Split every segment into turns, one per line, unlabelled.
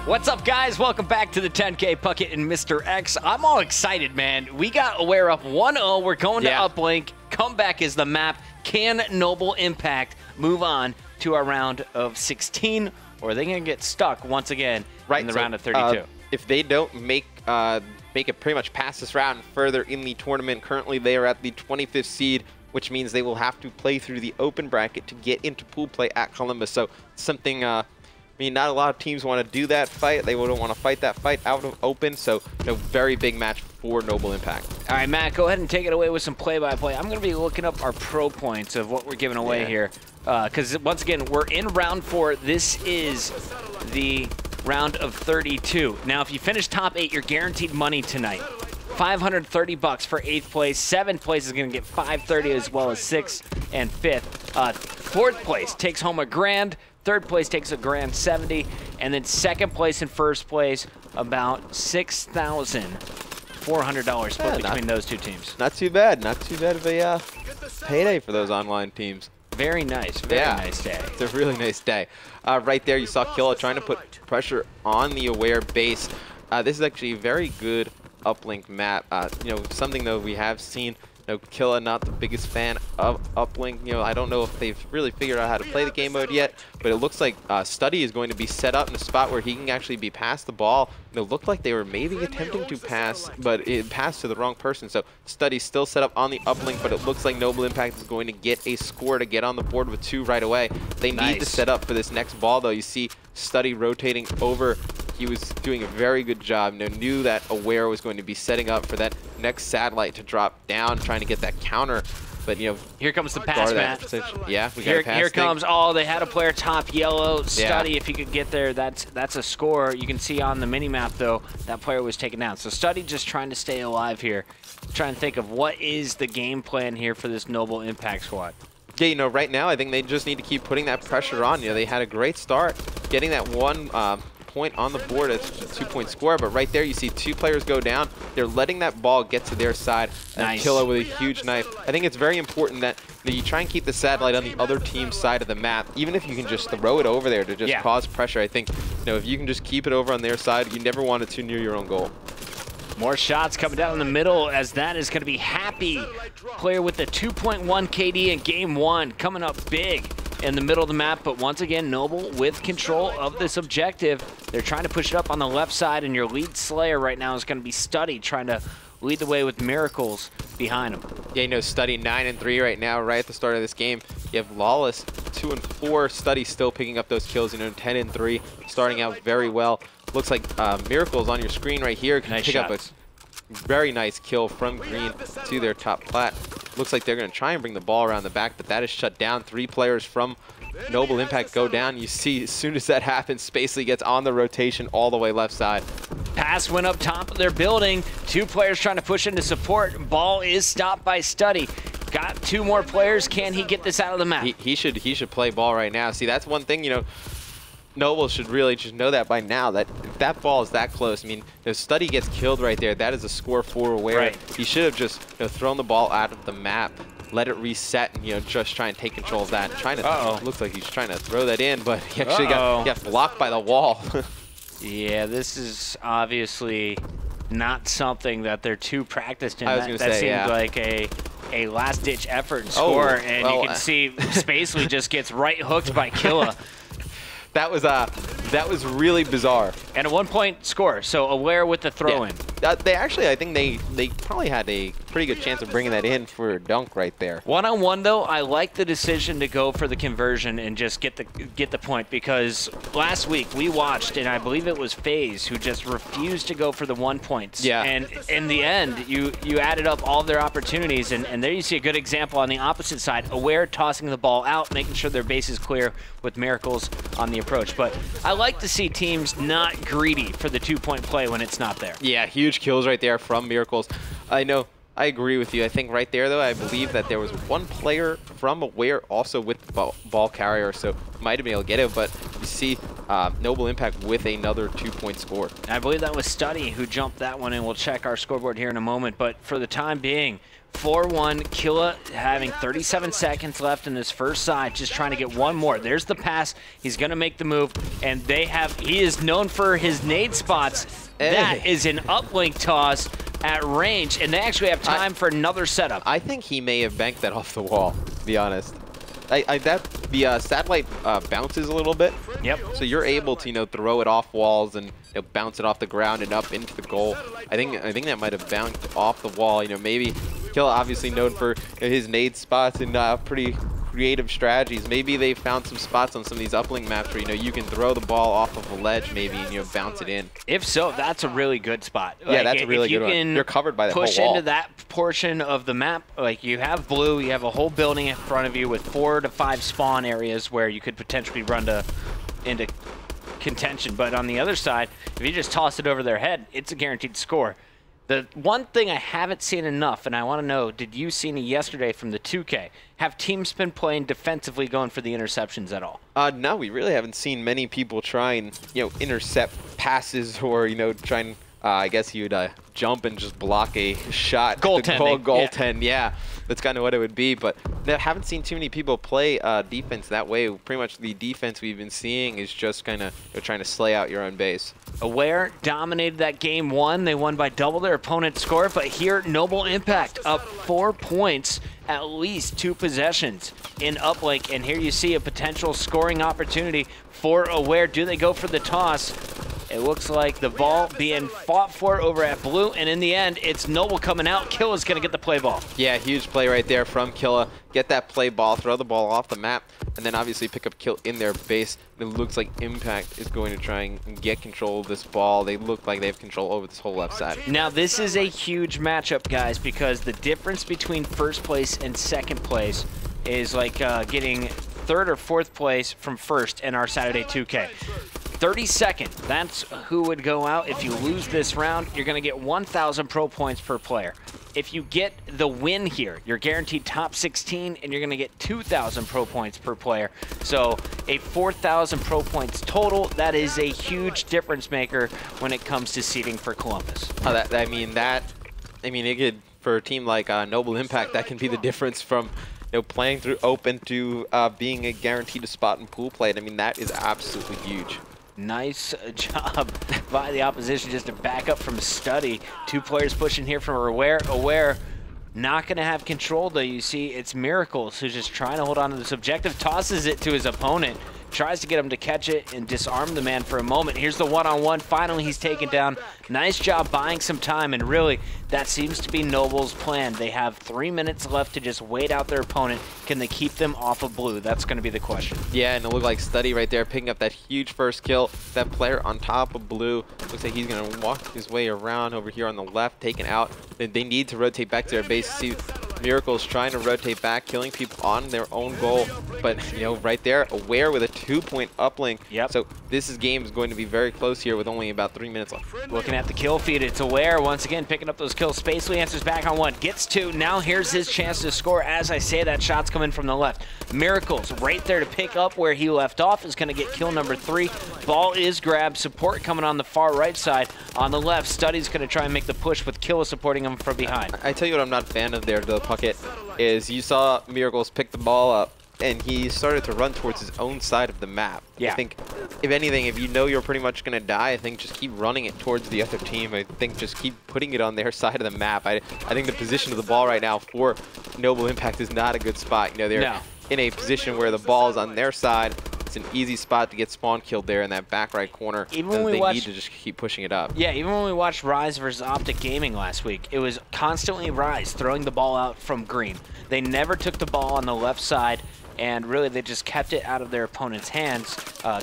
What's up, guys? Welcome back to the 10K Puckett and Mr. X. I'm all excited, man. We got Aware up 1-0. We're going to uplink. Comeback is the map. Can Noble Impact move on to our round of 16, or are they going to get stuck once again in the round of 32?
If they don't make it pretty much past this round further in the tournament, currently they are at the 25th seed, which means they will have to play through the open bracket to get into pool play at Columbus. So something, I mean, not a lot of teams want to do that fight. They wouldn't want to fight that fight out of open. So a very big match for Noble Impact.
All right, Matt, go ahead and take it away with some play-by-play. I'm going to be looking up our pro points of what we're giving away here. Because once again, we're in round 4. This is the round of 32. Now, if you finish top 8, you're guaranteed money tonight. $530 for 8th place. 7th place is going to get $530, as well as 6th and 5th. 4th place takes home $1,000. 3rd place takes $1,070, and then 2nd place and 1st place about $6,400 split between those two teams.
Not too bad. Not too bad of a payday for those online teams.
Very nice. Very nice day.
It's a really nice day. Right there, you saw Killa trying to put pressure on the Aware base. This is actually a very good uplink map. You know, something though we have seen. Killa not the biggest fan of uplink. You know, I don't know if they've really figured out how to play the game mode yet, but it looks like Study is going to be set up in a spot where he can actually be past the ball. It looked like they were maybe attempting to pass, but it passed to the wrong person. So Study's still set up on the uplink, but it looks like Noble Impact is going to get a score to get on the board with 2 right away. They need to set up for this next ball, though. You see Study rotating over. He was doing a very good job. Knew that Aware was going to be setting up for that next satellite to drop down, trying to get that counter. But, you know,
here comes the pass, Matt.
Yeah, we got a pass.
Here comes. Oh, they had a player top yellow. Study, if he could get there, that's a score. You can see on the mini map though that player was taken down. So Study just trying to stay alive here, trying to think of what is the game plan here for this Noble Impact squad.
Yeah, you know, right now I think they just need to keep putting that pressure on. You know, they had a great start, getting that one point on the board. It's a 2-point score, but right there you see 2 players go down. They're letting that ball get to their side. And Killa with a huge knife. I think it's very important that you try and keep the satellite on the other team's side of the map, even if you can just throw it over there to just cause pressure. I think, you know, if you can just keep it over on their side, you never want it too near your own goal.
More shots coming down in the middle, as that is going to be Happy, player with the 2.1 KD in game 1, coming up big in the middle of the map. But once again, Noble with control of this objective. They're trying to push it up on the left side, and your lead slayer right now is going to be Study, trying to lead the way with Miracles behind him.
Yeah, you know, Study 9-3 right now, right at the start of this game. You have Lawless 2-4. Study still picking up those kills, you know, 10-3, starting out very well. Looks like Miracles on your screen right here can pick up a very nice kill from Green to their top plat. Looks like they're going to try and bring the ball around the back, but that is shut down. 3 players from Noble Impact go down. You see, as soon as that happens, Spacely gets on the rotation all the way left side.
Pass went up top of their building. 2 players trying to push into support. Ball is stopped by Study. Got 2 more players. Can he get this out of the map?
He should play ball right now. See, that's one thing, you know, Noble should really just know that by now, that if that ball is that close, I mean, if Study gets killed right there, that is a score for Aware. He should have just, you know, thrown the ball out of the map, let it reset, and, you know, just try and take control of that. Trying to, looks like he's trying to throw that in, but he actually got blocked by the wall.
Yeah, this is obviously not something that they're too practiced in.
I was going to say,
seemed like a last-ditch effort and score, and you can see Spacely just gets right hooked by Killa.
That was really bizarre.
And a 1-point score, so Aware with the throw-in.
They actually, I think they probably had a pretty good chance of bringing that in for a dunk right there.
1-on-1 though, I like the decision to go for the conversion and just get the point, because last week we watched, and I believe it was FaZe who just refused to go for the 1 points.
Yeah.
And in the end, you added up all of their opportunities, and there you see a good example on the opposite side. Aware tossing the ball out, making sure their base is clear with Miracles on the approach. But I like to see teams not greedy for the 2-point play when it's not there.
Yeah, huge kills right there from Miracles. I know I agree with you. I think right there, though, I believe that there was one player from Aware also with the ball carrier, so might have been able to get it, but you see Noble Impact with another 2-point score.
I believe that was Study who jumped that one, and we'll check our scoreboard here in a moment, but for the time being, 4-1, Killa having 37 seconds left in his first side, just trying to get one more. There's the pass. He's going to make the move, and he is known for his nade spots. Hey. That is an uplink toss at range, and they actually have time for another setup.
I think he may have banked that off the wall, to be honest. The satellite bounces a little bit.
Yep.
So you're able to, throw it off walls and bounce it off the ground and up into the goal. I think that might have bounced off the wall. Maybe Killa obviously known for his nade spots and pretty creative strategies. Maybe they found some spots on some of these uplink maps where you can throw the ball off of a ledge maybe and bounce it in.
If so, that's a really good spot.
Yeah, that's a really good one. You're covered by the whole wall.
Push into that portion of the map. Like, you have blue, you have a whole building in front of you with 4 to 5 spawn areas where you could potentially run into contention. But on the other side, if you just toss it over their head, it's a guaranteed score. The one thing I haven't seen enough, and I want to know, did you see any yesterday from the 2K? Have teams been playing defensively, going for the interceptions at all?
No, we really haven't seen many people try and, intercept passes or, try and, I guess you would jump and just block a shot.
Goaltending.
Yeah. That's kind of what it would be. But I haven't seen too many people play defense that way. Pretty much the defense we've been seeing is just kind of trying to slay out your own base.
Aware dominated that game 1. They won by double their opponent's score. But here, Noble Impact up 4 points, at least 2 possessions in uplink. And here you see a potential scoring opportunity for Aware. Do they go for the toss? It looks like the ball being fought for over at blue, and in the end, it's Noble coming out. Killa's going to get the play ball.
Yeah, huge play right there from Killa. Get that play ball, throw the ball off the map, and then obviously pick up kill in their base. It looks like Impact is going to try and get control of this ball. They look like they have control over this whole left side.
Now, this is a huge matchup, guys, because the difference between first place and second place is like getting 3rd or 4th place from first in our Saturday 2K. 32nd, that's who would go out. If you lose this round, you're going to get 1,000 pro points per player. If you get the win here, you're guaranteed top 16, and you're going to get 2,000 pro points per player. So a 4,000 pro points total. That is a huge difference maker when it comes to seeding for Columbus.
It could, for a team like Noble Impact, that can be the difference from playing through open to being a guaranteed spot in pool play. That is absolutely huge.
Nice job by the opposition just to back up from Study. 2 players pushing here from Aware. Aware not going to have control, though. You see it's Miracles who's just trying to hold on to this objective, tosses it to his opponent, tries to get him to catch it and disarm the man for a moment. Here's the one-on-one. Finally, he's taken down. Nice job buying some time, and really, that seems to be Noble's plan. They have 3 minutes left to just wait out their opponent. Can they keep them off of blue? That's going to be the question.
Yeah, and it looked like Study right there picking up that huge first kill. That player on top of blue. Looks like he's going to walk his way around over here on the left, taken out. They need to rotate back to their base. See Miracles trying to rotate back, killing people on their own goal. But, right there, Aware with a 2-point uplink.
Yep.
So this game is going to be very close here with only about 3 minutes left.
Looking at the kill feed, it's Aware once again picking up those kills. Spacely answers back on 1, gets 2. Now here's his chance to score. As I say, that shot's coming from the left. Miracles right there to pick up where he left off, is going to get kill number 3. Ball is grabbed. Support coming on the far right side. On the left, Study's going to try and make the push with Killa supporting him from behind.
I tell you what I'm not a fan of there, the Puckett, is you saw Miracles pick the ball up, and he started to run towards his own side of the map.
Yeah.
I think, if anything, if you know you're pretty much going to die, I think just keep running it towards the other team. I think just keep putting it on their side of the map. I think the position of the ball right now for Noble Impact is not a good spot. They're in a position where the ball is on their side. It's an easy spot to get spawn killed there in that back right corner.
Even when
they need to just keep pushing it up.
Yeah, even when we watched Rise versus Optic Gaming last week, it was constantly Rise throwing the ball out from green. They never took the ball on the left side, and really they just kept it out of their opponent's hands,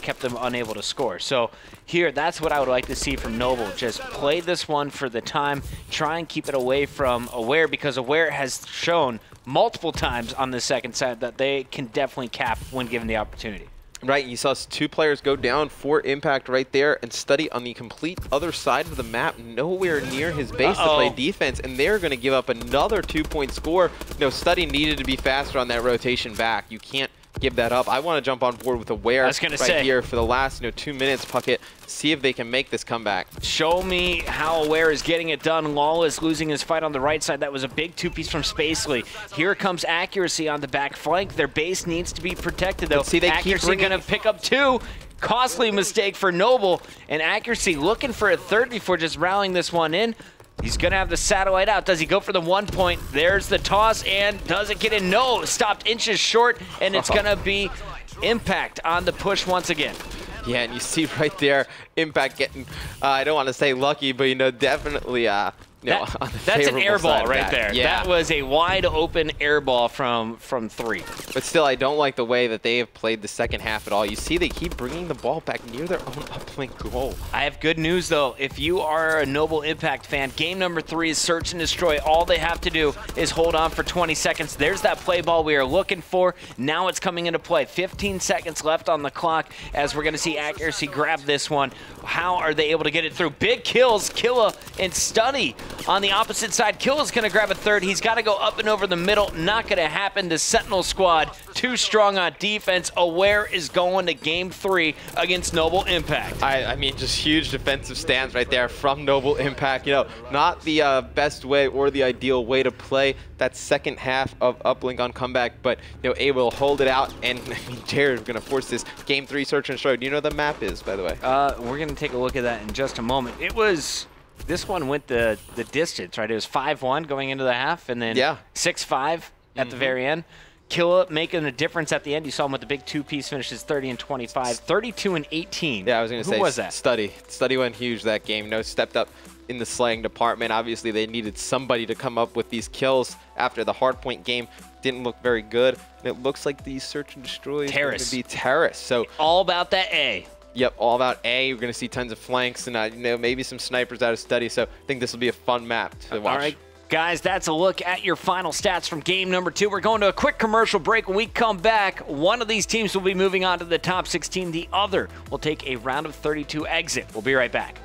kept them unable to score. So here, that's what I would like to see from Noble. Just play this one for the time, try and keep it away from Aware, because Aware has shown multiple times on the second side that they can definitely cap when given the opportunity.
Right, you saw 2 players go down for Impact right there, and Study on the complete other side of the map, nowhere near his base to play defense, and they're going to give up another 2-point score. No, Study needed to be faster on that rotation back. You can't give that up. I want to jump on board with Aware here for the last 2 minutes, Puckett. See if they can make this comeback.
Show me how Aware is getting it done. Lawless losing his fight on the right side. That was a big 2-piece from Spacely. Here comes Accuracy on the back flank. Their base needs to be protected, though.
See, they
Accuracy going to pick up 2. Costly mistake for Noble. And Accuracy looking for a third before just rallying this one in. He's going to have the satellite out. Does he go for the 1 point? There's the toss, and does it get in? No, stopped inches short, and it's going to be Impact on the push once again.
Yeah, and you see right there, Impact getting, I don't want to say lucky, but, definitely,
that's an air ball right there.
Yeah.
That was a wide open air ball from 3.
But still, I don't like the way that they have played the second half at all. You see they keep bringing the ball back near their own uplink goal.
I have good news, though. If you are a Noble Impact fan, game number 3 is search and destroy. All they have to do is hold on for 20 seconds. There's that play ball we are looking for. Now it's coming into play. 15 seconds left on the clock as we're going to see Accuracy grab this one. How are they able to get it through? Big kills, Killa and Study. On the opposite side, Killa's going to grab a third. He's got to go up and over the middle. Not going to happen. The Sentinel squad, too strong on defense. Aware is going to game 3 against Noble Impact.
I mean, just huge defensive stance right there from Noble Impact. Not the best way or the ideal way to play that second half of uplink on comeback, but able to hold it out. And I mean, Jared's going to force this game 3 search and destroy. Do you know what the map is, by the way?
We're going to take a look at that in just a moment. This one went the distance, right? It was 5-1 going into the half, and then 6-5 at the very end. Killa making a difference at the end. You saw him with the big 2-piece finishes, 30 and 25, 32 and 18.
Yeah, I was going to say,
who was that?
Study. Study went huge that game. Stepped up in the slaying department. Obviously, they needed somebody to come up with these kills after the hardpoint game. Didn't look very good. And it looks like these search and destroys are going to be Terrace. So
all about that A.
Yep, all about A. We're going to see tons of flanks and maybe some snipers out of Study. So I think this will be a fun map to watch.
All right, guys, that's a look at your final stats from game number 2. We're going to a quick commercial break. When we come back, one of these teams will be moving on to the top 16. The other will take a round of 32 exit. We'll be right back.